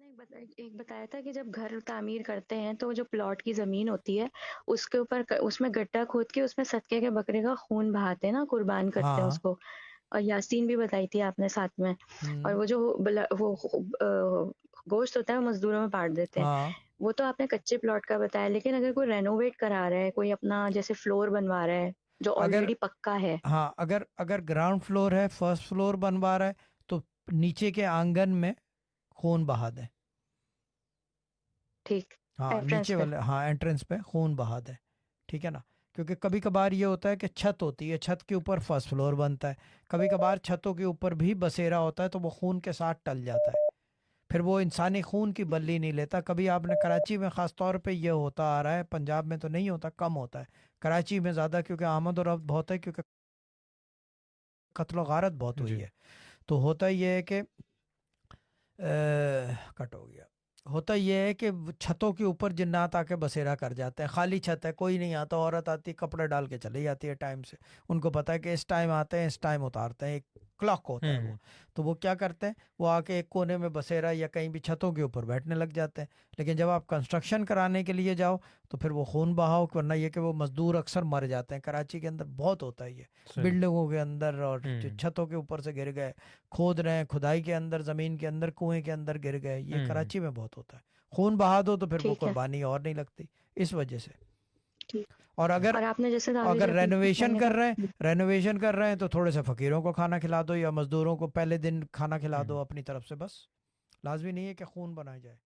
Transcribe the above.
एक बताया था कि जब घर तामीर करते हैं तो जो प्लॉट की ज़मीन होती है, उसके ऊपर उसमें गड्ढा खोद के उसमें सदके के बकरे का खून बहाते हैं ना, कुर्बान करते हैं हाँ। उसको। और यासीन भी बताई थी आपने साथ में। और हम्म। वो जो गोश्त होता है वो मजदूरों में बांट देते हैं। हाँ वो तो आपने कच्चे प्लॉट का बताया, लेकिन अगर कोई रेनोवेट करा रहा है, कोई अपना जैसे फ्लोर बनवा रहा है जो अगर ऑलरेडी पक्का है। हाँ अगर अगर ग्राउंड फ्लोर है, फर्स्ट फ्लोर बनवा रहा है, तो नीचे के आंगन में खून बहा दें। ठीक। हाँ एंट्रेंस नीचे पे। वाले, हाँ एंट्रेंस पे खून बहा दें। ठीक है ना। क्योंकि कभी कभार ये होता है कि छत होती है, छत के ऊपर फर्स्ट फ्लोर बनता है। कभी कभार छतों के ऊपर भी बसेरा होता है, तो वो खून के साथ टल जाता है। फिर वो इंसानी खून की बल्ली नहीं लेता। कभी आपने कराची में ख़ास तौर पे ये होता आ रहा है, पंजाब में तो नहीं होता, कम होता है। कराची में ज़्यादा, क्योंकि आमद और रफ्त बहुत है, क्योंकि कत्ल गारत बहुत हुई जी। है। तो होता ये है कि कट हो गया। होता यह है कि वो छतों के ऊपर जिन्नात आके बसेरा कर जाते हैं। खाली छत है, कोई नहीं आता, औरत आती है कपड़े डाल के चली जाती है टाइम से। उनको पता है कि इस टाइम आते हैं, इस टाइम उतारते हैं, एक क्लॉक होता है वो। हम्म। तो वो क्या करते हैं, वो आके एक कोने में बसेरा या कहीं भी छतों के ऊपर बैठने लग जाते हैं। लेकिन जब आप कंस्ट्रक्शन कराने के लिए जाओ, तो फिर वो खून बहाओ, वरना ये कि वो मजदूर अक्सर मर जाते हैं। कराची के अंदर बहुत होता है ये, सही। बिल्डिंगों के अंदर, और जो हम्म। छतों के ऊपर से गिर गए, खोद रहे हैं, खुदाई के अंदर, जमीन के अंदर, कुएं के अंदर गिर गए, ये हम्म। कराची में बहुत होता है। खून बहा दो तो फिर वो ठीक है। कुर्बानी और नहीं लगती, इस वजह से। ठीक। और अगर और आपने जैसे अभी अगर जब रेनोवेशन मैंने कर रहे हैं, कहा। रेनोवेशन कर रहे हैं, तो थोड़े से फकीरों को खाना खिला दो, या मजदूरों को पहले दिन खाना खिला दो हम्म। अपनी तरफ से, बस। लाजमी नहीं है कि खून बनाया जाए।